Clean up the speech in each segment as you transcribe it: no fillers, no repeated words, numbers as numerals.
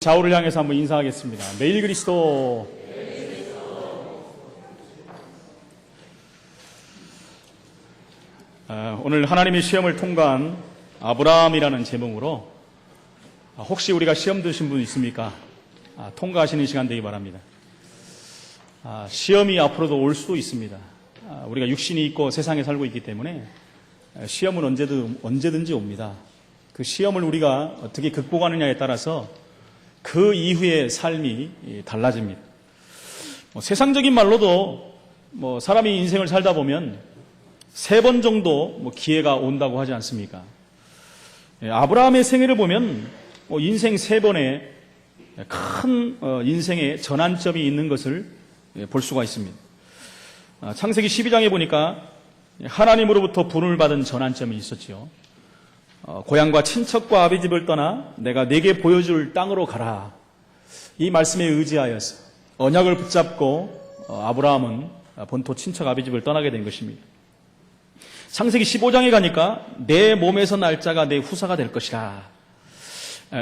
좌우를 향해서 한번 인사하겠습니다. 매일 그리스도. 오늘 하나님의 시험을 통과한 아브라함이라는 제목으로 혹시 우리가 시험 드신 분 있습니까? 통과하시는 시간 되기 바랍니다. 시험이 앞으로도 올 수도 있습니다. 우리가 육신이 있고 세상에 살고 있기 때문에 시험은 언제든지 옵니다. 그 시험을 우리가 어떻게 극복하느냐에 따라서 그 이후의 삶이 달라집니다. 세상적인 말로도 사람이 인생을 살다 보면 3번 정도 기회가 온다고 하지 않습니까? 아브라함의 생애를 보면 인생 3번에 큰 인생의 전환점이 있는 것을 볼 수가 있습니다. 창세기 12장에 보니까 하나님으로부터 분을 받은 전환점이 있었지요. 고향과 친척과 아비 집을 떠나 내가 네게 보여줄 땅으로 가라. 이 말씀에 의지하여서 언약을 붙잡고 아브라함은 본토 친척 아비 집을 떠나게 된 것입니다. 창세기 15장에 가니까 내 몸에서 날 자가 내 후사가 될 것이라.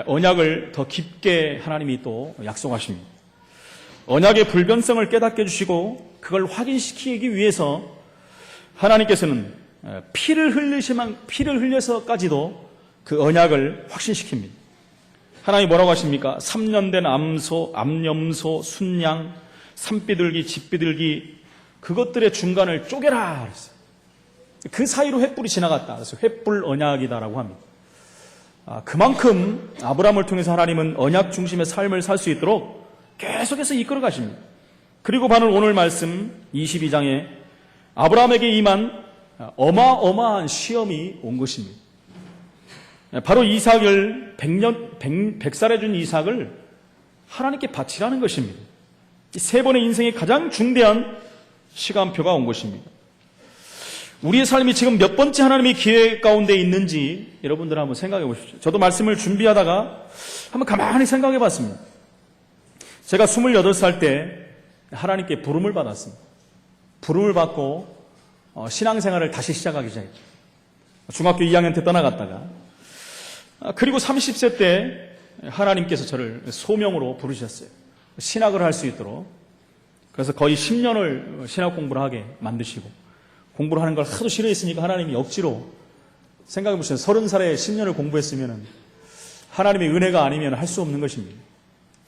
언약을 더 깊게 하나님이 또 약속하십니다. 언약의 불변성을 깨닫게 해주시고 그걸 확인시키기 위해서 하나님께서는 피를 흘려서까지도 그 언약을 확신시킵니다. 하나님이 뭐라고 하십니까? 3년 된 암염소, 순양, 산비둘기, 집비둘기 그것들의 중간을 쪼개라 그랬어요. 그 사이로 횃불이 지나갔다. 그래서 횃불 언약이다라고 합니다. 그만큼 아브라함을 통해서 하나님은 언약 중심의 삶을 살 수 있도록 계속해서 이끌어 가십니다. 그리고 바로 오늘 말씀 22장에 아브라함에게 임한 어마어마한 시험이 온 것입니다. 바로 이삭을 100살에 준 이삭을 하나님께 바치라는 것입니다. 이 3번의 인생의 가장 중대한 시간표가 온 것입니다. 우리의 삶이 지금 몇 번째 하나님의 기회 가운데 있는지 여러분들 한번 생각해 보십시오. 저도 말씀을 준비하다가 한번 가만히 생각해 봤습니다. 제가 28살 때 하나님께 부름을 받았습니다. 부름을 받고 신앙생활을 다시 시작하기 시작했죠. 중학교 2학년 때 떠나갔다가 그리고 30세 때 하나님께서 저를 소명으로 부르셨어요. 신학을 할 수 있도록. 그래서 거의 10년을 신학 공부를 하게 만드시고 공부를 하는 걸 하도 싫어했으니까 하나님이 억지로 생각해 보세요. 30살에 10년을 공부했으면 하나님의 은혜가 아니면 할 수 없는 것입니다.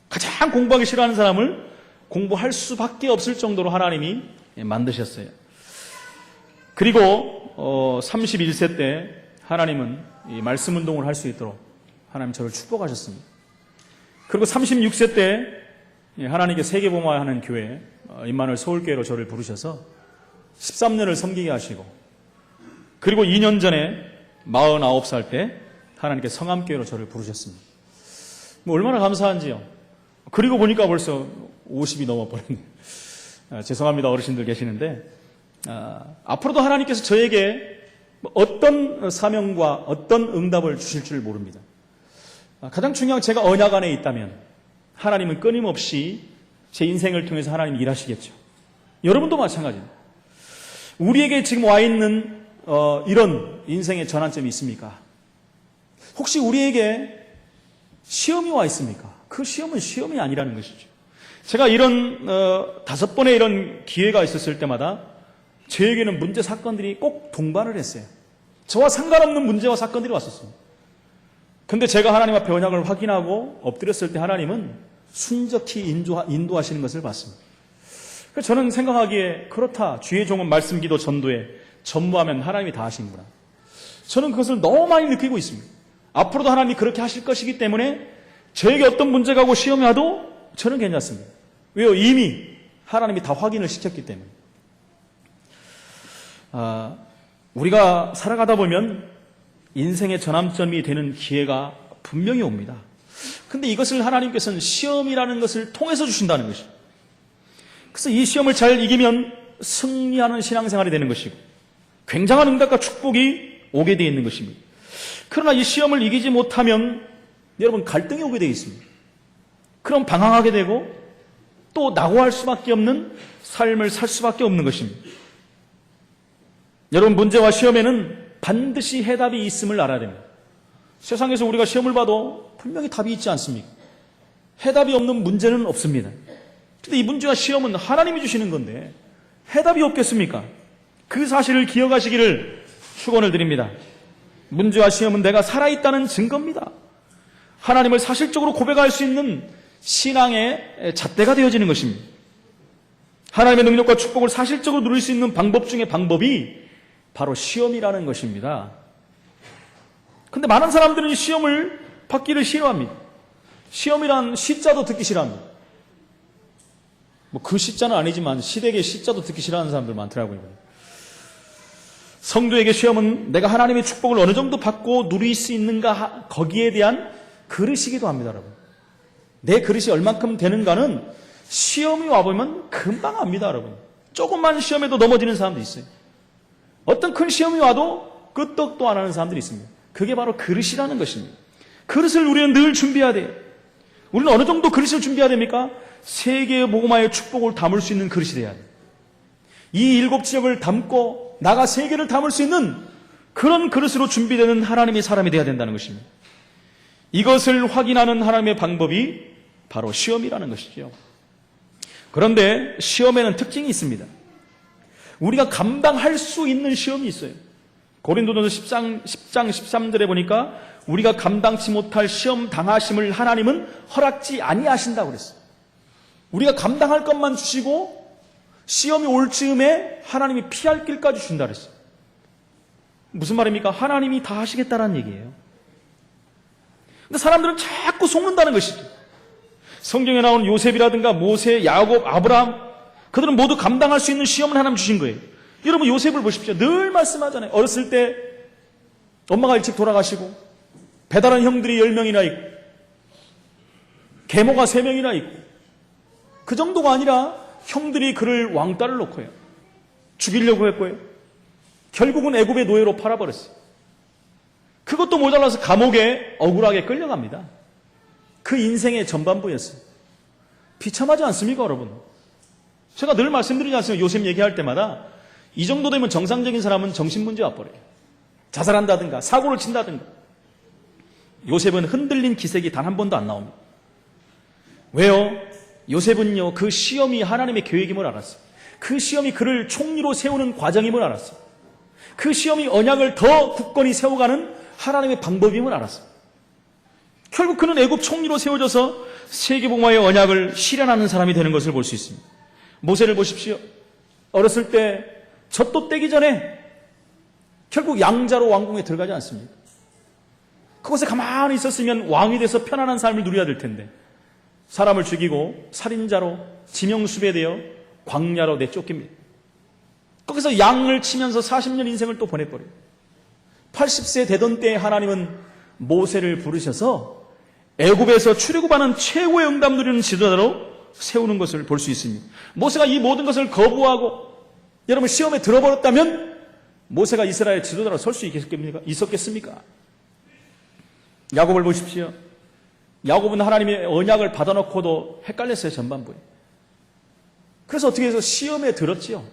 가장 공부하기 싫어하는 사람을 공부할 수밖에 없을 정도로 하나님이 만드셨어요. 그리고 31세 때 하나님은 이 말씀 운동을 할 수 있도록 하나님 저를 축복하셨습니다. 그리고 36세 때 하나님께 세계봉화하는 교회 임마누엘 서울교회로 저를 부르셔서 13년을 섬기게 하시고 그리고 2년 전에 49살 때 하나님께 성암교회로 저를 부르셨습니다. 얼마나 감사한지요. 그리고 보니까 벌써 50이 넘어버렸네요. 죄송합니다. 어르신들 계시는데 앞으로도 하나님께서 저에게 어떤 사명과 어떤 응답을 주실 줄 모릅니다. 가장 중요한 제가 언약 안에 있다면 하나님은 끊임없이 제 인생을 통해서 하나님이 일하시겠죠. 여러분도 마찬가지입니다. 우리에게 지금 와 있는 이런 인생의 전환점이 있습니까? 혹시 우리에게 시험이 와 있습니까? 그 시험은 시험이 아니라는 것이죠. 제가 이런 5번의 이런 기회가 있었을 때마다 저에게는 문제 사건들이 꼭 동반을 했어요. 저와 상관없는 문제와 사건들이 왔었습니다. 근데 제가 하나님 앞에 언약을 확인하고 엎드렸을 때 하나님은 순적히 인도하시는 것을 봤습니다. 그래서 저는 생각하기에 그렇다. 주의 종은 말씀, 기도, 전도에 전무하면 하나님이 다 하시는구나. 저는 그것을 너무 많이 느끼고 있습니다. 앞으로도 하나님이 그렇게 하실 것이기 때문에 저에게 어떤 문제가 오고 시험이 와도 저는 괜찮습니다. 왜요? 이미 하나님이 다 확인을 시켰기 때문에. 우리가 살아가다 보면 인생의 전환점이 되는 기회가 분명히 옵니다. 근데 이것을 하나님께서는 시험이라는 것을 통해서 주신다는 것입니다. 그래서 이 시험을 잘 이기면 승리하는 신앙생활이 되는 것이고 굉장한 응답과 축복이 오게 되어 있는 것입니다. 그러나 이 시험을 이기지 못하면 여러분 갈등이 오게 되어 있습니다. 그럼 방황하게 되고 또 낙오할 수밖에 없는 삶을 살 수밖에 없는 것입니다. 여러분 문제와 시험에는 반드시 해답이 있음을 알아야 됩니다. 세상에서 우리가 시험을 봐도 분명히 답이 있지 않습니까? 해답이 없는 문제는 없습니다. 근데 이 문제와 시험은 하나님이 주시는 건데 해답이 없겠습니까? 그 사실을 기억하시기를 축원을 드립니다. 문제와 시험은 내가 살아있다는 증거입니다. 하나님을 사실적으로 고백할 수 있는 신앙의 잣대가 되어지는 것입니다. 하나님의 능력과 축복을 사실적으로 누릴 수 있는 방법 중에 방법이 바로 시험이라는 것입니다. 근데 많은 사람들은 시험을 받기를 싫어합니다. 시험이란 시자도 듣기 싫어합니다. 그 시자는 아니지만 시댁의 시자도 듣기 싫어하는 사람들 많더라고요. 성도에게 시험은 내가 하나님의 축복을 어느 정도 받고 누릴 수 있는가 거기에 대한 그릇이기도 합니다, 여러분. 내 그릇이 얼만큼 되는가는 시험이 와보면 금방 압니다, 여러분. 조금만 시험에도 넘어지는 사람도 있어요. 어떤 큰 시험이 와도 끄떡도 안 하는 사람들이 있습니다. 그게 바로 그릇이라는 것입니다. 그릇을 우리는 늘 준비해야 돼요. 우리는 어느 정도 그릇을 준비해야 됩니까? 세계의 복음화의 축복을 담을 수 있는 그릇이 돼야 돼요. 이 7 지역을 담고 나가 세계를 담을 수 있는 그런 그릇으로 준비되는 하나님의 사람이 되어야 된다는 것입니다. 이것을 확인하는 하나님의 방법이 바로 시험이라는 것이죠. 그런데 시험에는 특징이 있습니다. 우리가 감당할 수 있는 시험이 있어요. 고린도전서 10장 13절에 보니까 우리가 감당치 못할 시험 당하심을 하나님은 허락지 아니하신다고 그랬어요. 우리가 감당할 것만 주시고 시험이 올 즈음에 하나님이 피할 길까지 주신다 그랬어요. 무슨 말입니까? 하나님이 다 하시겠다는 얘기예요. 근데 사람들은 자꾸 속는다는 것이죠. 성경에 나오는 요셉이라든가 모세, 야곱, 아브라함, 그들은 모두 감당할 수 있는 시험을 하나님 주신 거예요. 여러분 요셉을 보십시오. 늘 말씀하잖아요. 어렸을 때 엄마가 일찍 돌아가시고 배달한 형들이 10명이나 있고 계모가 3명이나 있고 그 정도가 아니라 형들이 그를 왕따를 놓고요. 죽이려고 했고요. 결국은 애굽의 노예로 팔아버렸어요. 그것도 모자라서 감옥에 억울하게 끌려갑니다. 그 인생의 전반부였어요. 비참하지 않습니까, 여러분? 제가 늘 말씀드리지 않습니까? 요셉 얘기할 때마다 이 정도 되면 정상적인 사람은 정신문제 와버려요. 자살한다든가 사고를 친다든가. 요셉은 흔들린 기색이 단 한 번도 안 나옵니다. 왜요? 요셉은요, 그 시험이 하나님의 계획임을 알았어요. 그 시험이 그를 총리로 세우는 과정임을 알았어요. 그 시험이 언약을 더 굳건히 세워가는 하나님의 방법임을 알았어요. 결국 그는 애굽 총리로 세워져서 세계복음화의 언약을 실현하는 사람이 되는 것을 볼 수 있습니다. 모세를 보십시오. 어렸을 때 젖도 떼기 전에 결국 양자로 왕궁에 들어가지 않습니까? 그곳에 가만히 있었으면 왕이 돼서 편안한 삶을 누려야 될 텐데 사람을 죽이고 살인자로 지명수배되어 광야로 내쫓깁니다. 거기서 양을 치면서 40년 인생을 또 보내버려요. 80세 되던 때에 하나님은 모세를 부르셔서 애굽에서 출애굽하는 최고의 응답 누리는 지도자로 세우는 것을 볼 수 있습니다. 모세가 이 모든 것을 거부하고 여러분 시험에 들어버렸다면 모세가 이스라엘 지도자로 설 수 있었겠습니까? 야곱을 보십시오. 야곱은 하나님의 언약을 받아놓고도 헷갈렸어요, 전반부에. 그래서 어떻게 해서 시험에 들었지요.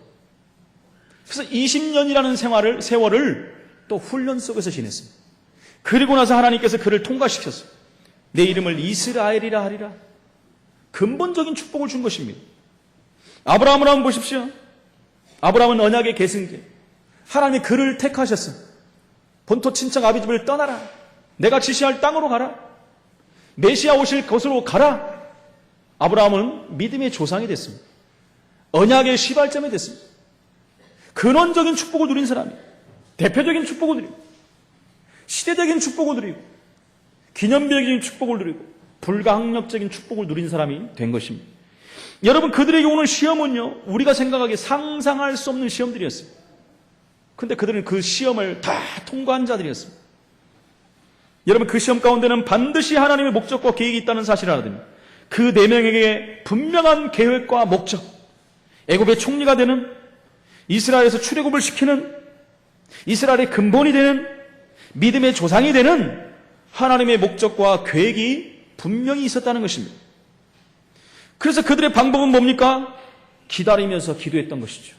그래서 20년이라는 세월을 또 훈련 속에서 지냈습니다. 그리고 나서 하나님께서 그를 통과시켰어요. 내 이름을 이스라엘이라 하리라. 근본적인 축복을 준 것입니다. 아브라함을 한번 보십시오. 아브라함은 언약의 계승자. 하나님이 그를 택하셨어요. 본토 친척 아비집을 떠나라. 내가 지시할 땅으로 가라. 메시아 오실 곳으로 가라. 아브라함은 믿음의 조상이 됐습니다. 언약의 시발점이 됐습니다. 근원적인 축복을 누린 사람이 대표적인 축복을 누리고 시대적인 축복을 누리고 기념비적인 축복을 누리고 불가항력적인 축복을 누린 사람이 된 것입니다. 여러분 그들에게 오는 시험은요 우리가 생각하기에 상상할 수 없는 시험들이었습니다. 그런데 그들은 그 시험을 다 통과한 자들이었습니다. 여러분 그 시험 가운데는 반드시 하나님의 목적과 계획이 있다는 사실을 알아야 됩니다. 그 4명에게 분명한 계획과 목적, 애굽의 총리가 되는, 이스라엘에서 출애굽을 시키는, 이스라엘의 근본이 되는, 믿음의 조상이 되는 하나님의 목적과 계획이 분명히 있었다는 것입니다. 그래서 그들의 방법은 뭡니까? 기다리면서 기도했던 것이죠.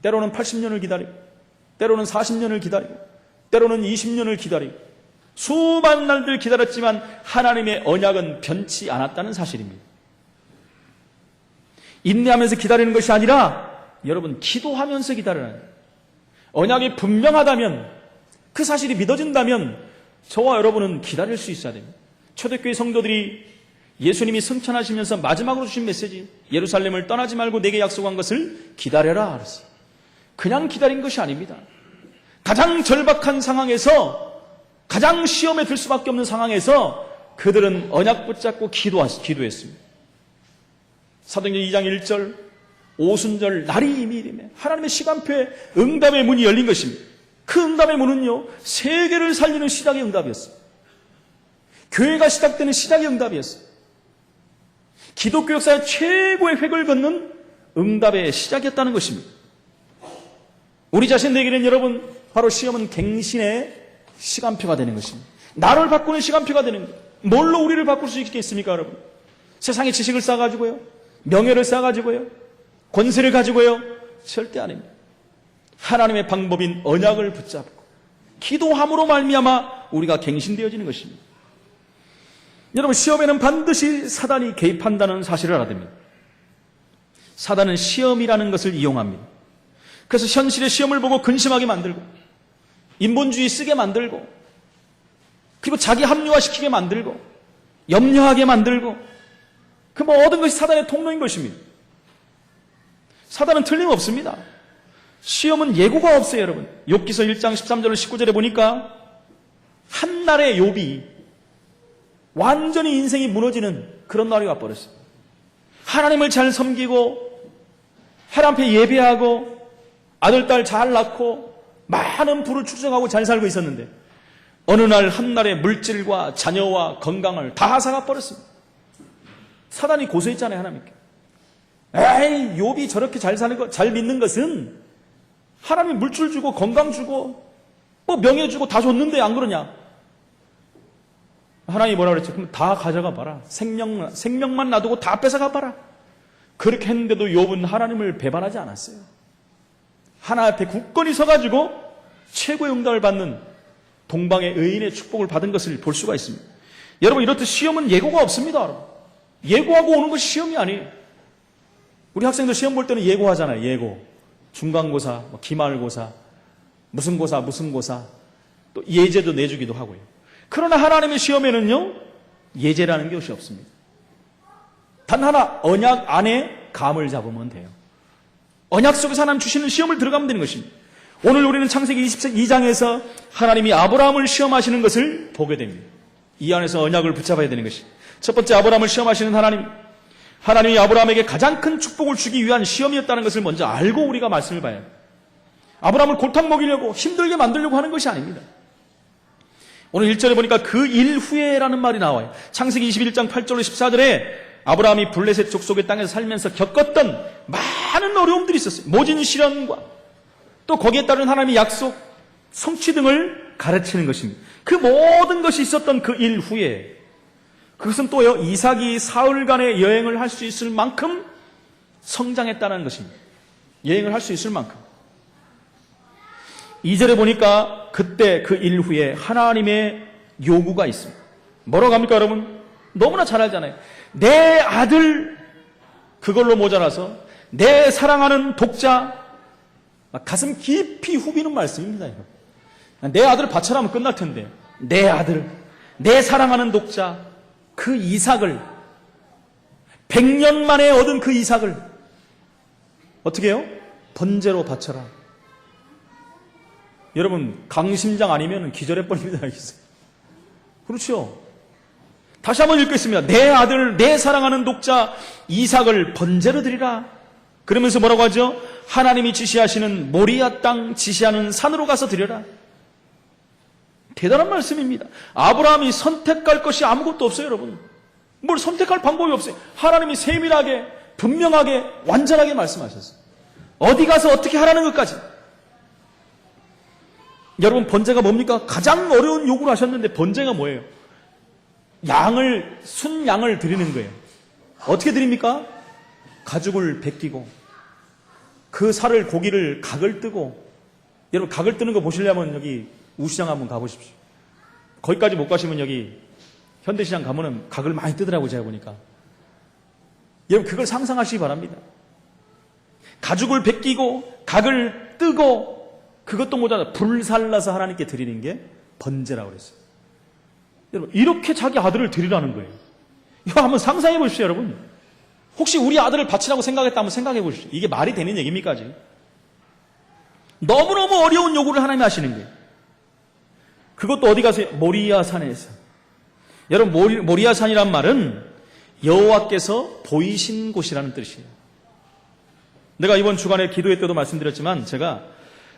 때로는 80년을 기다리고 때로는 40년을 기다리고 때로는 20년을 기다리고 수많은 날들 기다렸지만 하나님의 언약은 변치 않았다는 사실입니다. 인내하면서 기다리는 것이 아니라 여러분 기도하면서 기다려야 해요. 언약이 분명하다면, 그 사실이 믿어진다면 저와 여러분은 기다릴 수 있어야 됩니다. 초대교회 성도들이 예수님이 승천하시면서 마지막으로 주신 메시지, 예루살렘을 떠나지 말고 내게 약속한 것을 기다려라 그랬어요. 그냥 기다린 것이 아닙니다. 가장 절박한 상황에서, 가장 시험에 들 수밖에 없는 상황에서 그들은 언약 붙잡고 기도했습니다. 사도행전 2장 1절, 오순절 날이 이미 이르매 하나님의 시간표에 응답의 문이 열린 것입니다. 그 응답의 문은요, 세계를 살리는 시작의 응답이었어요. 교회가 시작되는 시작의 응답이었어요. 기독교 역사의 최고의 획을 걷는 응답의 시작이었다는 것입니다. 우리 자신에게는 여러분, 바로 시험은 갱신의 시간표가 되는 것입니다. 나를 바꾸는 시간표가 되는 거예요. 뭘로 우리를 바꿀 수 있겠습니까, 여러분? 세상의 지식을 쌓아가지고요? 명예를 쌓아가지고요? 권세를 가지고요? 절대 아닙니다. 하나님의 방법인 언약을 붙잡고 기도함으로 말미암아 우리가 갱신되어지는 것입니다. 여러분, 시험에는 반드시 사단이 개입한다는 사실을 알아야 됩니다. 사단은 시험이라는 것을 이용합니다. 그래서 현실의 시험을 보고 근심하게 만들고, 인본주의 쓰게 만들고, 그리고 자기 합리화시키게 만들고, 염려하게 만들고, 그 모든 것이 사단의 통로인 것입니다. 사단은 틀림없습니다. 시험은 예고가 없어요, 여러분. 욥기서 1장 13절 19절에 보니까 한날의 욥이 완전히 인생이 무너지는 그런 날이 와버렸어요. 하나님을 잘 섬기고 하나님 앞에 예배하고 아들, 딸 잘 낳고 많은 부를 축적하고 잘 살고 있었는데 어느 날 한날의 물질과 자녀와 건강을 다 앗아가 버렸습니다. 사단이 고소했잖아요, 하나님께. 에이, 욥이 저렇게 잘 사는 거, 잘 믿는 것은 하나님이 물질 주고 건강 주고 뭐 명예 주고 다 줬는데 안 그러냐? 하나님이 뭐라 그랬죠? 그럼 다 가져가 봐라. 생명만 놔두고 다 뺏어가 봐라. 그렇게 했는데도 욥은 하나님을 배반하지 않았어요. 하나님 앞에 굳건히 서가지고 최고의 응답을 받는 동방의 의인의 축복을 받은 것을 볼 수가 있습니다. 여러분, 이렇듯 시험은 예고가 없습니다. 예고하고 오는 것이 시험이 아니에요. 우리 학생들 시험 볼 때는 예고하잖아요. 예고. 중간고사, 기말고사, 무슨 고사, 또 예제도 내주기도 하고요. 그러나 하나님의 시험에는요, 예제라는 것이 없습니다. 단 하나, 언약 안에 감을 잡으면 돼요. 언약 속에서 하나님 주시는 시험을 들어가면 되는 것입니다. 오늘 우리는 창세기 22장에서 하나님이 아브라함을 시험하시는 것을 보게 됩니다. 이 안에서 언약을 붙잡아야 되는 것입니다. 첫 번째, 아브라함을 시험하시는 하나님이 아브라함에게 가장 큰 축복을 주기 위한 시험이었다는 것을 먼저 알고 우리가 말씀을 봐야 해요. 아브라함을 골탕 먹이려고 힘들게 만들려고 하는 것이 아닙니다. 오늘 1절에 보니까 그 일 후에라는 말이 나와요. 창세기 21장 8절로 14절에 아브라함이 블레셋 족속의 땅에서 살면서 겪었던 많은 어려움들이 있었어요. 모진 시련과 또 거기에 따른 하나님의 약속, 성취 등을 가르치는 것입니다. 그 모든 것이 있었던 그 일 후에, 그것은 또요, 이삭이 사흘간의 여행을 할 수 있을 만큼 성장했다는 것입니다. 여행을 할 수 있을 만큼. 2절에 보니까 그때 그 일 후에 하나님의 요구가 있습니다. 뭐라고 합니까, 여러분? 너무나 잘 알잖아요. 내 아들, 그걸로 모자라서 내 사랑하는 독자, 가슴 깊이 후비는 말씀입니다. 내 아들을 바쳐라면 끝날 텐데, 내 아들, 내 사랑하는 독자, 그 이삭을, 100년 만에 얻은 그 이삭을 어떻게 해요? 번제로 바쳐라. 여러분, 강심장 아니면 기절해버립니다. 그렇죠? 다시 한번 읽겠습니다. 내 아들, 내 사랑하는 독자 이삭을 번제로 드리라. 그러면서 뭐라고 하죠? 하나님이 지시하시는 모리아 땅 지시하는 산으로 가서 드려라. 대단한 말씀입니다. 아브라함이 선택할 것이 아무것도 없어요, 여러분. 뭘 선택할 방법이 없어요. 하나님이 세밀하게, 분명하게, 완전하게 말씀하셨어요. 어디 가서 어떻게 하라는 것까지. 여러분, 번제가 뭡니까? 가장 어려운 요구를 하셨는데 번제가 뭐예요? 순양을 드리는 거예요. 어떻게 드립니까? 가죽을 벗기고 그 살을, 고기를 각을 뜨고, 여러분, 각을 뜨는 거 보시려면 여기 우시장 한번 가보십시오. 거기까지 못 가시면 여기 현대시장 가면은 각을 많이 뜨더라고요, 제가 보니까. 여러분, 그걸 상상하시기 바랍니다. 가죽을 벗기고 각을 뜨고 그것도 모자라 불살라서 하나님께 드리는 게 번제라고 그랬어요. 여러분, 이렇게 자기 아들을 드리라는 거예요. 이거 한번 상상해 보십시오, 여러분. 혹시 우리 아들을 바치라고 생각했다 한번 생각해 보십시오. 이게 말이 되는 얘기입니까, 지금? 너무너무 어려운 요구를 하나님이 하시는 거예요. 그것도 어디 가서 모리아 산에서. 여러분, 모리아 산이란 말은 여호와께서 보이신 곳이라는 뜻이에요. 내가 이번 주간에 기도회 때도 말씀드렸지만 제가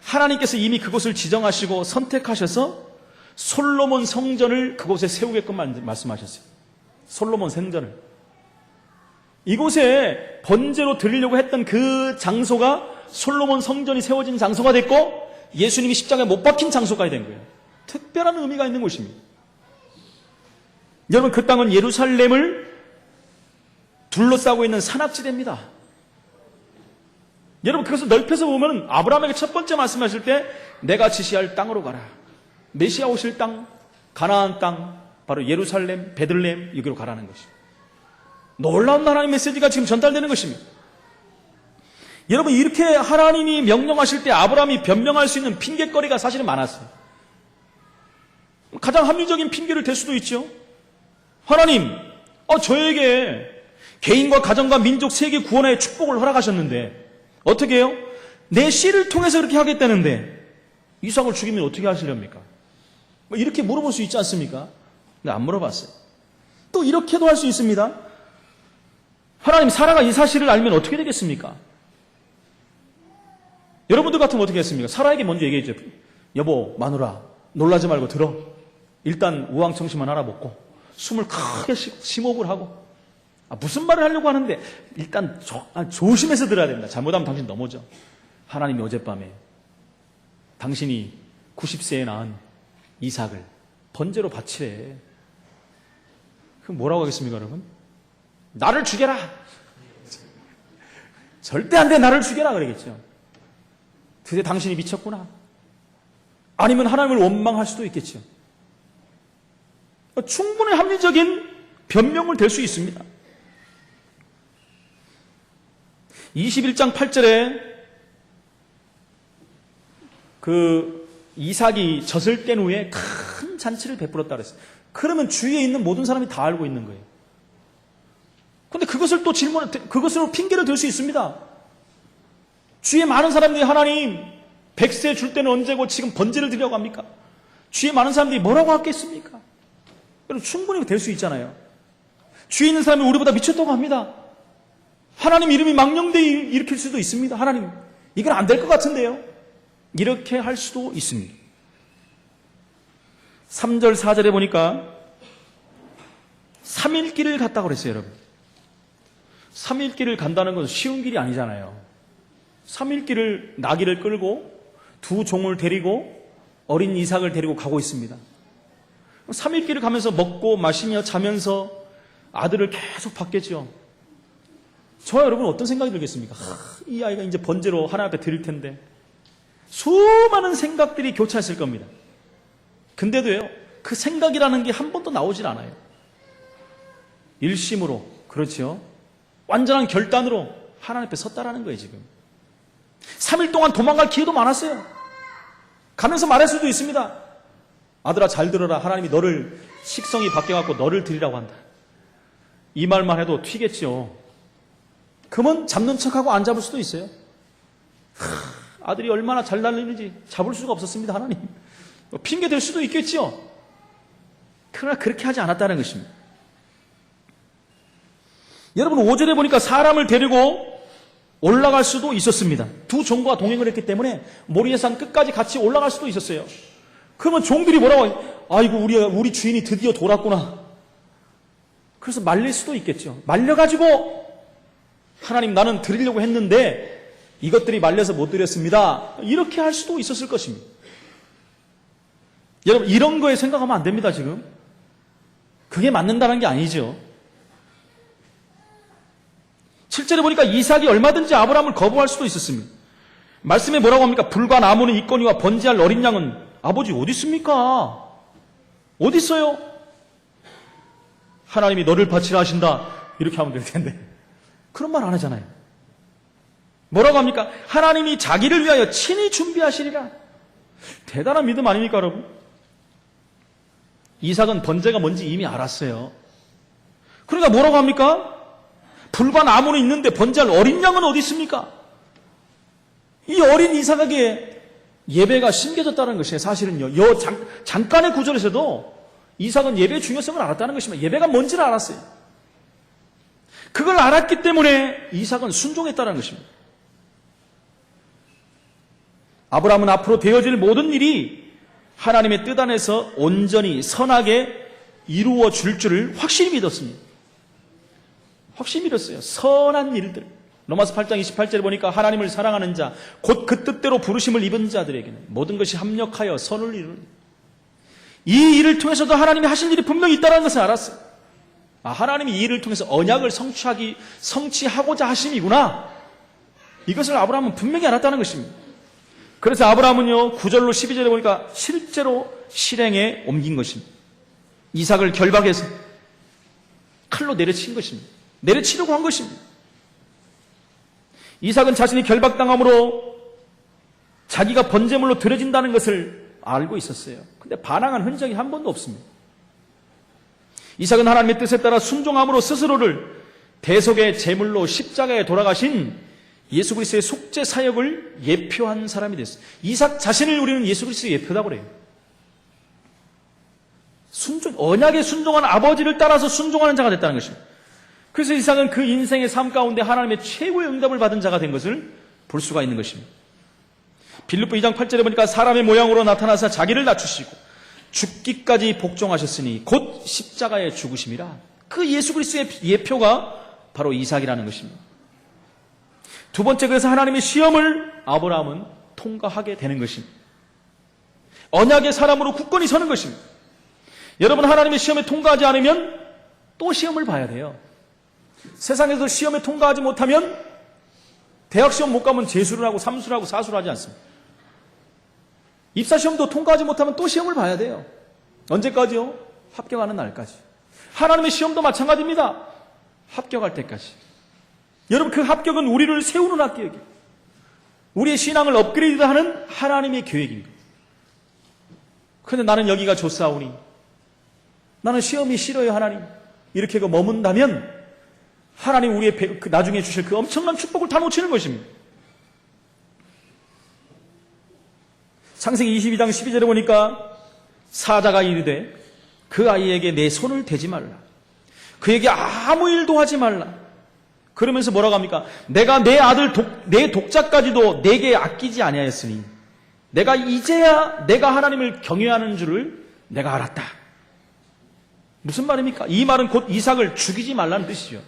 하나님께서 이미 그곳을 지정하시고 선택하셔서 솔로몬 성전을 그곳에 세우게끔 말씀하셨어요. 솔로몬 성전을. 이곳에 번제로 드리려고 했던 그 장소가 솔로몬 성전이 세워진 장소가 됐고 예수님이 십자가에 못 박힌 장소가 된 거예요. 특별한 의미가 있는 곳입니다. 여러분, 그 땅은 예루살렘을 둘러싸고 있는 산악지대입니다. 여러분, 그것을 넓혀서 보면 아브라함에게 첫 번째 말씀하실 때 내가 지시할 땅으로 가라. 메시아 오실 땅, 가나안 땅, 바로 예루살렘, 베들레헴 여기로 가라는 것입니다. 놀라운 하나님의 메시지가 지금 전달되는 것입니다. 여러분, 이렇게 하나님이 명령하실 때 아브라함이 변명할 수 있는 핑계거리가 사실은 많았어요. 가장 합리적인 핑계를 댈 수도 있죠. 하나님, 저에게 개인과 가정과 민족 세계 구원의 축복을 허락하셨는데 어떻게 해요? 내 씨를 통해서 그렇게 하겠다는데 이삭을 죽이면 어떻게 하시렵니까? 이렇게 물어볼 수 있지 않습니까? 근데 안 물어봤어요. 또 이렇게도 할 수 있습니다. 하나님, 사라가 이 사실을 알면 어떻게 되겠습니까? 여러분들 같으면 어떻게 했습니까? 사라에게 먼저 얘기했죠. 여보, 마누라, 놀라지 말고 들어. 일단 우왕청심만 알아먹고 숨을 크게 심호흡을 하고 무슨 말을 하려고 하는데 일단 조심해서 들어야 된다. 잘못하면 당신 넘어져. 하나님이 어젯밤에 당신이 90세에 낳은 이삭을 번제로 바치래. 그럼 뭐라고 하겠습니까, 여러분? 나를 죽여라. 절대 안 돼, 나를 죽여라 그러겠죠. 그새 당신이 미쳤구나. 아니면 하나님을 원망할 수도 있겠죠. 충분히 합리적인 변명을 댈 수 있습니다. 21장 8절에 그 이삭이 젖을 뗀 후에 큰 잔치를 베풀었다 그랬어요. 그러면 주위에 있는 모든 사람이 다 알고 있는 거예요. 그런데 그것을 또 그것으로 핑계를 댈 수 있습니다. 주위에 많은 사람들이 하나님 100세 줄 때는 언제고 지금 번제를 드리려고 합니까? 주위에 많은 사람들이 뭐라고 하겠습니까? 여러분, 충분히 될 수 있잖아요. 주위에 있는 사람이 우리보다 미쳤다고 합니다. 하나님 이름이 망령되이 일으킬 수도 있습니다. 하나님, 이건 안 될 것 같은데요. 이렇게 할 수도 있습니다. 3절 4절에 보니까 3일 길을 갔다고 그랬어요, 여러분. 3일 길을 간다는 건 쉬운 길이 아니잖아요. 3일 길을 나귀를 끌고 두 종을 데리고 어린 이삭을 데리고 가고 있습니다. 3일 길을 가면서 먹고 마시며 자면서 아들을 계속 받겠죠. 저와 여러분 어떤 생각이 들겠습니까? 이 아이가 이제 번제로 하나님 앞에 드릴 텐데. 수많은 생각들이 교차했을 겁니다. 근데도요, 그 생각이라는 게 한 번도 나오질 않아요. 일심으로, 그렇죠. 완전한 결단으로 하나님 앞에 섰다라는 거예요, 지금. 3일 동안 도망갈 기회도 많았어요. 가면서 말할 수도 있습니다. 아들아, 잘 들어라. 하나님이 너를 식성이 바뀌어갖고 너를 드리라고 한다. 이 말만 해도 튀겠죠. 그러면 잡는 척하고 안 잡을 수도 있어요. 아들이 얼마나 잘 날리는지 잡을 수가 없었습니다, 하나님. 핑계 댈 수도 있겠죠. 그러나 그렇게 하지 않았다는 것입니다. 여러분, 5절에 보니까 사람을 데리고 올라갈 수도 있었습니다. 두 종과 동행을 했기 때문에 모리아산 끝까지 같이 올라갈 수도 있었어요. 그러면 종들이 뭐라고 해요? 아이고, 우리 주인이 드디어 돌았구나. 그래서 말릴 수도 있겠죠. 말려가지고 하나님, 나는 드리려고 했는데 이것들이 말려서 못 드렸습니다. 이렇게 할 수도 있었을 것입니다. 여러분, 이런 거에 생각하면 안 됩니다, 지금. 그게 맞는다는 게 아니죠. 실제로 보니까 이삭이 얼마든지 아브라함을 거부할 수도 있었습니다. 말씀에 뭐라고 합니까? 불과 나무는 있거니와 번제할 어린 양은 아버지 어디 있습니까? 어디 있어요? 하나님이 너를 바치라 하신다. 이렇게 하면 될 텐데. 그런 말 안 하잖아요. 뭐라고 합니까? 하나님이 자기를 위하여 친히 준비하시리라. 대단한 믿음 아닙니까, 여러분? 이삭은 번제가 뭔지 이미 알았어요. 그러니까 뭐라고 합니까? 불과 나무는 있는데 번제할 어린 양은 어디 있습니까? 이 어린 이삭에게 예배가 심겨졌다는 것이에요. 사실은요. 잠깐의 구절에서도 이삭은 예배의 중요성을 알았다는 것입니다. 예배가 뭔지를 알았어요. 그걸 알았기 때문에 이삭은 순종했다는 것입니다. 아브라함은 앞으로 되어질 모든 일이 하나님의 뜻 안에서 온전히 선하게 이루어 줄 줄을 확실히 믿었습니다. 확실히 믿었어요. 선한 일들. 로마서 8장 28절에 보니까 하나님을 사랑하는 자, 곧 그 뜻대로 부르심을 입은 자들에게는 모든 것이 합력하여 선을 이루는. 이 일을 통해서도 하나님이 하실 일이 분명히 있다는 것을 알았어요. 하나님이 이 일을 통해서 언약을 성취하고자 하심이구나. 이것을 아브라함은 분명히 알았다는 것입니다. 그래서 아브라함은요, 9절로 12절에 보니까 실제로 실행에 옮긴 것입니다. 이삭을 결박해서 칼로 내려친 것입니다. 내려치려고 한 것입니다. 이삭은 자신이 결박당함으로 자기가 번제물로 드려진다는 것을 알고 있었어요. 근데 반항한 흔적이 한 번도 없습니다. 이삭은 하나님의 뜻에 따라 순종함으로 스스로를 대속의 제물로 십자가에 돌아가신 예수 그리스도의 속죄 사역을 예표한 사람이 됐어요. 이삭 자신을 우리는 예수 그리스도의 예표라고 그래요. 언약에 순종한 아버지를 따라서 순종하는 자가 됐다는 것입니다. 그래서 이삭은 그 인생의 삶 가운데 하나님의 최고의 응답을 받은 자가 된 것을 볼 수가 있는 것입니다. 빌립보 2장 8절에 보니까 사람의 모양으로 나타나서 자기를 낮추시고 죽기까지 복종하셨으니 곧 십자가에 죽으심이라. 그 예수 그리스도의 예표가 바로 이삭이라는 것입니다. 두 번째, 그래서 하나님의 시험을 아브라함은 통과하게 되는 것입니다. 언약의 사람으로 굳건히 서는 것입니다. 여러분, 하나님의 시험에 통과하지 않으면 또 시험을 봐야 돼요. 세상에서 시험에 통과하지 못하면 대학 시험 못 가면 재수를 하고 삼수를 하고 사수를 하지 않습니다. 입사 시험도 통과하지 못하면 또 시험을 봐야 돼요. 언제까지요? 합격하는 날까지. 하나님의 시험도 마찬가지입니다. 합격할 때까지. 여러분, 그 합격은 우리를 세우는 합격이에요. 우리의 신앙을 업그레이드하는 하나님의 계획입니다. 그런데 나는 여기가 좋사오니, 나는 시험이 싫어요 하나님, 이렇게 머문다면 하나님 우리의 나중에 주실 그 엄청난 축복을 다 놓치는 것입니다. 창세기 22장 12절에 보니까 사자가 이르되 그 아이에게 내 손을 대지 말라, 그에게 아무 일도 하지 말라. 그러면서 뭐라고 합니까? 내가 내 아들 내 독자까지도 내게 아끼지 아니하였으니 내가 이제야 내가 하나님을 경외하는 줄을 내가 알았다. 무슨 말입니까? 이 말은 곧 이삭을 죽이지 말라는 뜻이죠.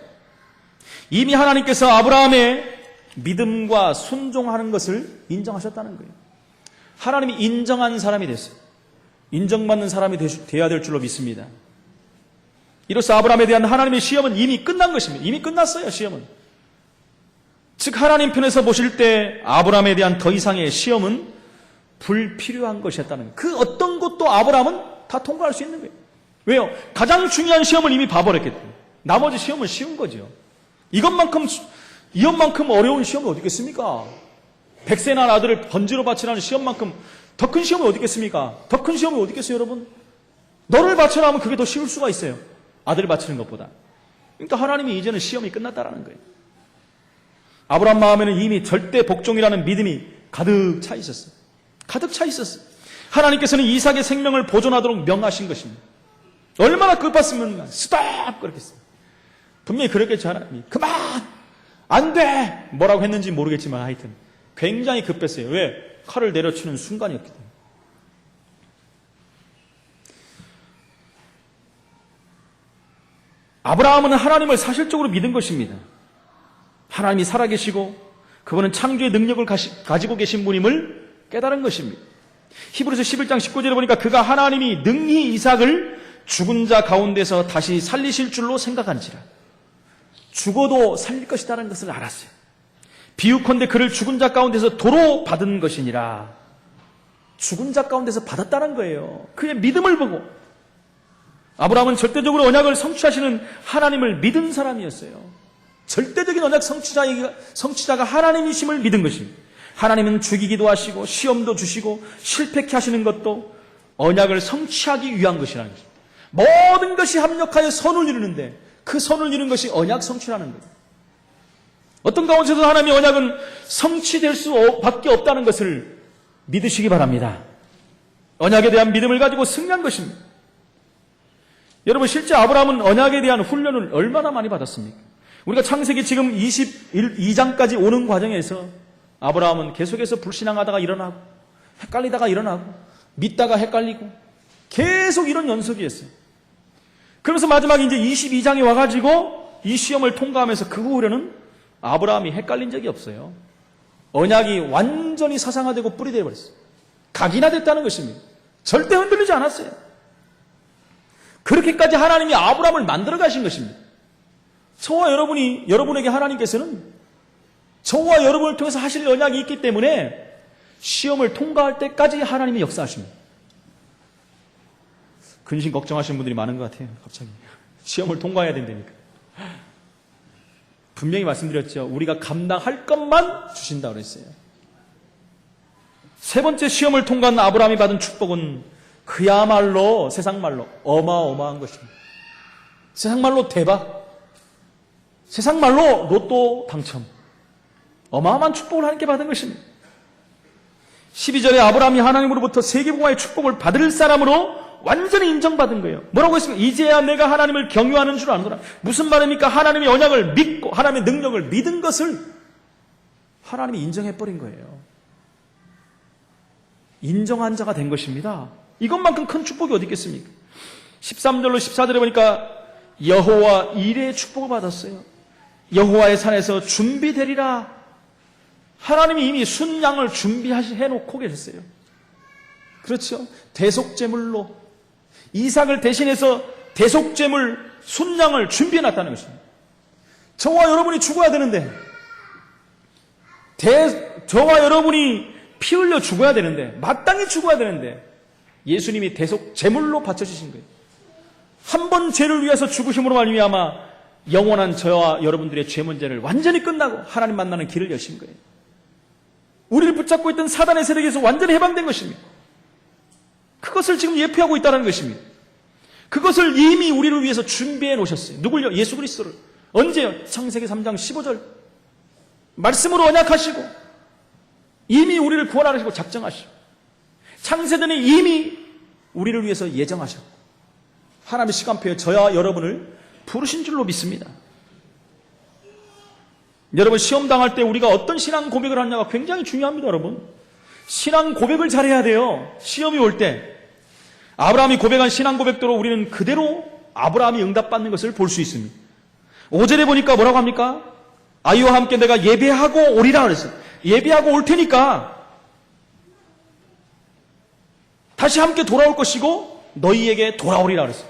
이미 하나님께서 아브라함의 믿음과 순종하는 것을 인정하셨다는 거예요. 하나님이 인정한 사람이 됐어요. 인정받는 사람이 되어야 될 줄로 믿습니다. 이로써 아브라함에 대한 하나님의 시험은 이미 끝난 것입니다. 이미 끝났어요, 시험은. 즉, 하나님 편에서 보실 때 아브라함에 대한 더 이상의 시험은 불필요한 것이었다는 거예요. 그 어떤 것도 아브라함은 다 통과할 수 있는 거예요. 왜요? 가장 중요한 시험을 이미 봐버렸기 때문에. 나머지 시험은 쉬운 거죠. 이것만큼 어려운 시험이 어디 있겠습니까? 100세 난 아들을 번제로 바치라는 시험만큼 더 큰 시험이 어디 있겠습니까? 더 큰 시험이 어디 있겠어요, 여러분? 너를 바치라 하면 그게 더 쉬울 수가 있어요. 아들을 바치는 것보다. 그러니까 하나님이 이제는 시험이 끝났다라는 거예요. 아브라함 마음에는 이미 절대 복종이라는 믿음이 가득 차 있었어요. 가득 차 있었어요. 하나님께서는 이삭의 생명을 보존하도록 명하신 것입니다. 얼마나 급했으면 스톱! 그렇겠어요. 분명히 그랬겠죠, 하나님이. 그만! 안 돼! 뭐라고 했는지 모르겠지만 하여튼 굉장히 급했어요. 왜? 칼을 내려치는 순간이었기 때문에. 아브라함은 하나님을 사실적으로 믿은 것입니다. 하나님이 살아계시고 그분은 창조의 능력을 가지고 계신 분임을 깨달은 것입니다. 히브리서 11장 19절에 보니까 그가 하나님이 능히 이삭을 죽은 자 가운데서 다시 살리실 줄로 생각한지라. 죽어도 살릴 것이라는 것을 알았어요. 비유컨대 그를 죽은 자 가운데서 도로 받은 것이니라. 죽은 자 가운데서 받았다는 거예요. 그의 믿음을 보고 아브라함은 절대적으로 언약을 성취하시는 하나님을 믿은 사람이었어요. 절대적인 언약 성취자가 하나님이심을 믿은 것입니다. 하나님은 죽이기도 하시고 시험도 주시고 실패케 하시는 것도 언약을 성취하기 위한 것이라는 것입니다. 모든 것이 합력하여 선을 이루는데 그 선을 이루는 것이 언약 성취라는 거예요. 어떤 가운데서도 하나님의 언약은 성취될 수밖에 없다는 것을 믿으시기 바랍니다. 언약에 대한 믿음을 가지고 승리한 것입니다. 여러분, 실제 아브라함은 언약에 대한 훈련을 얼마나 많이 받았습니까? 우리가 창세기 지금 22장까지 오는 과정에서 아브라함은 계속해서 불신앙하다가 일어나고 헷갈리다가 일어나고 믿다가 헷갈리고 계속 이런 연속이었어요. 그러면서 마지막에 이제 22장에 와가지고 이 시험을 통과하면서 그 후로는 아브라함이 헷갈린 적이 없어요. 언약이 완전히 사상화되고 뿌리되어 버렸어요. 각인화됐다는 것입니다. 절대 흔들리지 않았어요. 그렇게까지 하나님이 아브라함을 만들어 가신 것입니다. 저와 여러분에게 하나님께서는 저와 여러분을 통해서 하실 언약이 있기 때문에 시험을 통과할 때까지 하나님이 역사하십니다. 근심 걱정하시는 분들이 많은 것 같아요. 갑자기 시험을 통과해야 된다니까. 분명히 말씀드렸죠. 우리가 감당할 것만 주신다고 그랬어요. 세 번째 시험을 통과한 아브라함이 받은 축복은 그야말로 세상말로 어마어마한 것입니다. 세상말로 대박, 세상말로 로또 당첨, 어마어마한 축복을 하나님께 받은 것입니다. 12절에 아브라함이 하나님으로부터 세계복음화의 축복을 받을 사람으로 완전히 인정받은 거예요. 뭐라고 했습니까? 이제야 내가 하나님을 경유하는 줄 아노라. 무슨 말입니까? 하나님의 언약을 믿고 하나님의 능력을 믿은 것을 하나님이 인정해버린 거예요. 인정한 자가 된 것입니다. 이것만큼 큰 축복이 어디 있겠습니까? 13절로 14절에 보니까 여호와 이레의 축복을 받았어요. 여호와의 산에서 준비되리라. 하나님이 이미 순양을 준비해놓고 계셨어요. 그렇죠? 대속제물로 이삭을 대신해서 대속제물 순양을 준비해놨다는 것입니다. 저와 여러분이 죽어야 되는데 저와 여러분이 피 흘려 죽어야 되는데 마땅히 죽어야 되는데 예수님이 대속제물로 바쳐주신 거예요. 한 번 죄를 위해서 죽으심으로 말미암아 영원한 저와 여러분들의 죄 문제를 완전히 끝나고 하나님 만나는 길을 여신 거예요. 우리를 붙잡고 있던 사단의 세력에서 완전히 해방된 것입니다. 그것을 지금 예표하고 있다는 것입니다. 그것을 이미 우리를 위해서 준비해 놓으셨어요. 누굴요? 예수 그리스도를. 언제요? 창세기 3장 15절 말씀으로 언약하시고 이미 우리를 구원하시고 작정하시고 창세전에 이미 우리를 위해서 예정하셨고 하나님의 시간표에 저와 여러분을 부르신 줄로 믿습니다. 여러분, 시험 당할 때 우리가 어떤 신앙 고백을 하느냐가 굉장히 중요합니다. 여러분, 신앙 고백을 잘해야 돼요. 시험이 올 때 아브라함이 고백한 신앙 고백대로 우리는 그대로 아브라함이 응답받는 것을 볼 수 있습니다. 5절에 보니까 뭐라고 합니까? 아이와 함께 내가 예배하고 오리라 그랬어요. 예배하고 올 테니까 다시 함께 돌아올 것이고 너희에게 돌아오리라 그랬어요.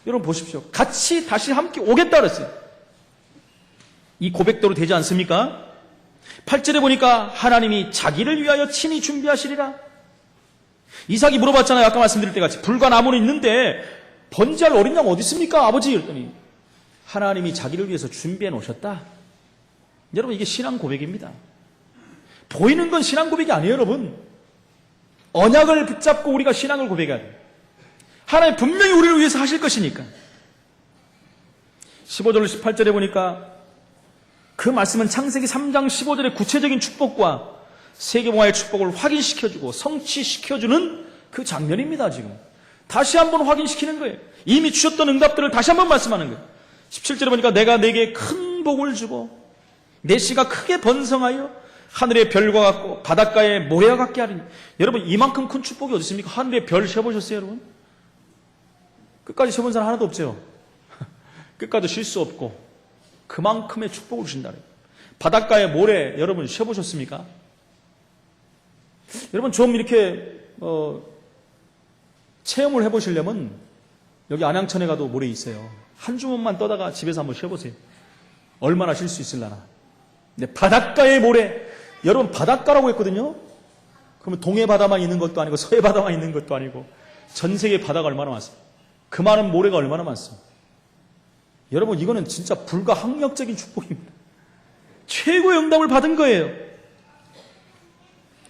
여러분 보십시오. 같이 다시 함께 오겠다 그랬어요. 이 고백대로 되지 않습니까? 8절에 보니까 하나님이 자기를 위하여 친히 준비하시리라. 이삭이 물어봤잖아요. 아까 말씀드릴 때 같이 불과 나무는 있는데 번제할 어린 양 어디 있습니까? 아버지 그랬더니 하나님이 자기를 위해서 준비해 놓으셨다. 여러분, 이게 신앙 고백입니다. 보이는 건 신앙 고백이 아니에요. 여러분, 언약을 붙잡고 우리가 신앙을 고백해야 돼요. 하나님 분명히 우리를 위해서 하실 것이니까. 15절 18절에 보니까 그 말씀은 창세기 3장 15절의 구체적인 축복과 세계봉화의 축복을 확인시켜주고 성취시켜주는 그 장면입니다. 지금 다시 한번 확인시키는 거예요. 이미 주셨던 응답들을 다시 한번 말씀하는 거예요. 17절에 보니까 내가 내게 큰 복을 주고 내 씨가 크게 번성하여 하늘의 별과 같고 바닷가의 모래와 같게 하리니. 여러분, 이만큼 큰 축복이 어디 있습니까? 하늘의 별 세보셨어요, 여러분? 끝까지 세본 사람 하나도 없죠. 끝까지 쉴 수 없고 그만큼의 축복을 주신다. 바닷가의 모래 여러분 세보셨습니까? 여러분, 좀 이렇게 체험을 해보시려면 여기 안양천에 가도 모래 있어요. 한 주먹만 떠다가 집에서 한번 쉬어보세요. 얼마나 쉴 수 있을라나. 근데 바닷가의 모래, 여러분 바닷가라고 했거든요. 그러면 동해 바다만 있는 것도 아니고 서해 바다만 있는 것도 아니고 전 세계 바다가 얼마나 많습니까? 그 많은 모래가 얼마나 많습니까? 여러분, 이거는 진짜 불가항력적인 축복입니다. 최고의 응답을 받은 거예요.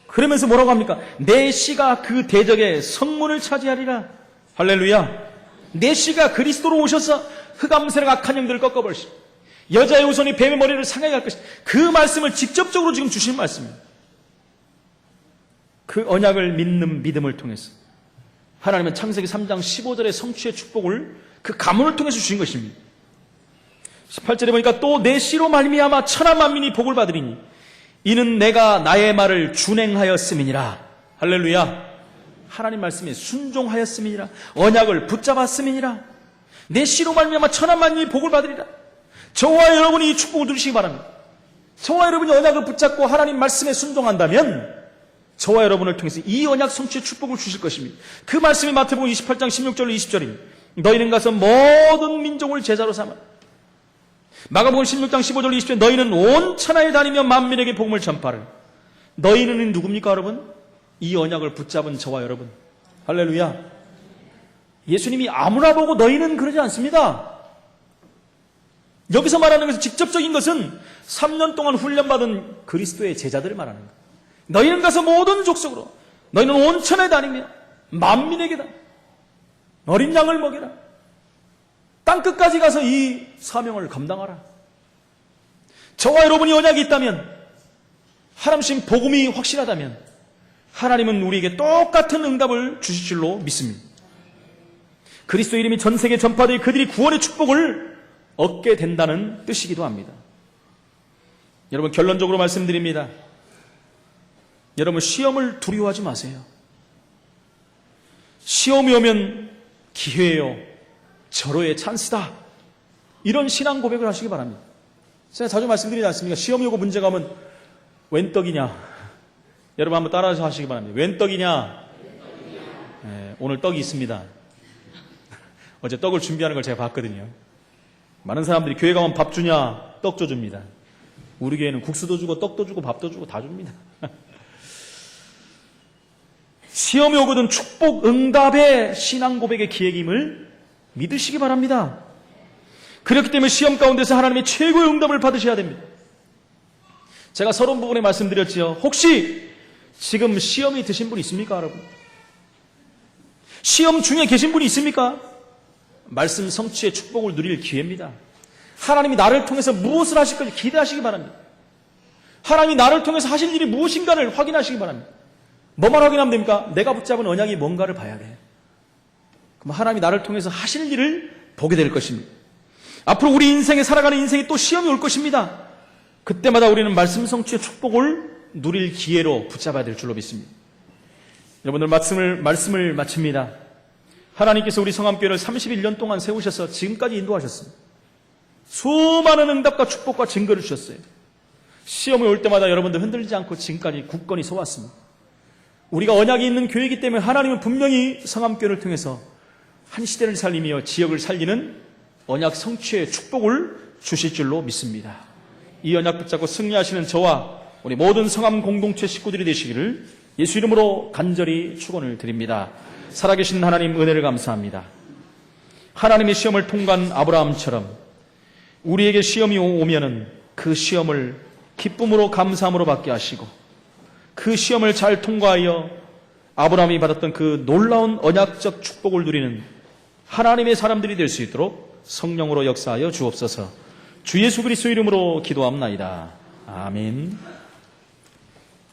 그러면서 뭐라고 합니까? 내 씨가 그 대적의 성문을 차지하리라. 할렐루야. 내 씨가 그리스도로 오셔서 흑암세력 악한 영들을 꺾어버리시, 여자의 후손이 뱀의 머리를 상하게 할 것이다. 그 말씀을 직접적으로 지금 주신 말씀입니다. 그 언약을 믿는 믿음을 통해서 하나님은 창세기 3장 15절의 성취의 축복을 그 가문을 통해서 주신 것입니다. 18절에 보니까 또 내 씨로 말미암아 천하 만민이 복을 받으리니 이는 내가 나의 말을 준행하였음이니라. 할렐루야. 하나님 말씀에 순종하였음이니라. 언약을 붙잡았음이니라. 내 씨로 말미암아 천하 만민이 복을 받으리라. 저와 여러분이 이 축복을 누리시기 바랍니다. 저와 여러분이 언약을 붙잡고 하나님 말씀에 순종한다면 저와 여러분을 통해서 이 언약 성취의 축복을 주실 것입니다. 그 말씀이 마태복음 28장 16절로 20절입니다. 너희는 가서 모든 민족을 제자로 삼아. 마가복음 16장 15절로 20절, 너희는 온 천하에 다니며 만민에게 복음을 전파를. 너희는 누굽니까, 여러분? 이 언약을 붙잡은 저와 여러분. 할렐루야. 예수님이 아무나 보고 너희는 그러지 않습니다. 여기서 말하는 것은 직접적인 것은 3년 동안 훈련받은 그리스도의 제자들을 말하는 거예요. 너희는 가서 모든 족속으로, 너희는 온 천하에 다니며 만민에게 다 어린 양을 먹여라. 땅끝까지 가서 이 사명을 감당하라. 저와 여러분이 언약이 있다면, 하나님 복음이 확실하다면 하나님은 우리에게 똑같은 응답을 주실 줄로 믿습니다. 그리스도 이름이 전 세계에 전파되어 그들이 구원의 축복을 얻게 된다는 뜻이기도 합니다. 여러분, 결론적으로 말씀드립니다. 여러분, 시험을 두려워하지 마세요. 시험이 오면 기회예요. 절호의 찬스다. 이런 신앙 고백을 하시기 바랍니다. 제가 자주 말씀드리지 않습니까? 시험이 오고 문제가 오면 웬 떡이냐? 여러분 한번 따라서 하시기 바랍니다. 웬 떡이냐? 네, 오늘 떡이 있습니다. 어제 떡을 준비하는 걸 제가 봤거든요. 많은 사람들이 교회 가면 밥 주냐? 떡 줘줍니다. 우리 교회는 국수도 주고 떡도 주고 밥도 주고 다 줍니다. 시험이 오거든 축복 응답의 신앙 고백의 기획임을 믿으시기 바랍니다. 그렇기 때문에 시험 가운데서 하나님의 최고의 응답을 받으셔야 됩니다. 제가 서론 부분에 말씀드렸지요. 혹시 지금 시험이 드신 분 있습니까, 여러분? 시험 중에 계신 분이 있습니까? 말씀 성취의 축복을 누릴 기회입니다. 하나님이 나를 통해서 무엇을 하실 건지 기대하시기 바랍니다. 하나님이 나를 통해서 하실 일이 무엇인가를 확인하시기 바랍니다. 뭐만 확인하면 됩니까? 내가 붙잡은 언약이 뭔가를 봐야 돼요. 그럼 하나님이 나를 통해서 하실 일을 보게 될 것입니다. 앞으로 우리 인생에 살아가는 인생에 또 시험이 올 것입니다. 그때마다 우리는 말씀 성취의 축복을 누릴 기회로 붙잡아야 될 줄로 믿습니다. 여러분들 말씀을 마칩니다. 하나님께서 우리 성암교회를 31년 동안 세우셔서 지금까지 인도하셨습니다. 수많은 응답과 축복과 증거를 주셨어요. 시험이 올 때마다 여러분들 흔들리지 않고 지금까지 굳건히 서왔습니다. 우리가 언약이 있는 교회이기 때문에 하나님은 분명히 성암교회를 통해서 한 시대를 살리며 지역을 살리는 언약 성취의 축복을 주실 줄로 믿습니다. 이 언약 붙잡고 승리하시는 저와 우리 모든 성암 공동체 식구들이 되시기를 예수 이름으로 간절히 축원을 드립니다. 살아계신 하나님 은혜를 감사합니다. 하나님의 시험을 통과한 아브라함처럼 우리에게 시험이 오면은 그 시험을 기쁨으로 감사함으로 받게 하시고 그 시험을 잘 통과하여 아브라함이 받았던 그 놀라운 언약적 축복을 누리는 하나님의 사람들이 될 수 있도록 성령으로 역사하여 주옵소서. 주 예수 그리스도 이름으로 기도합나이다. 아멘.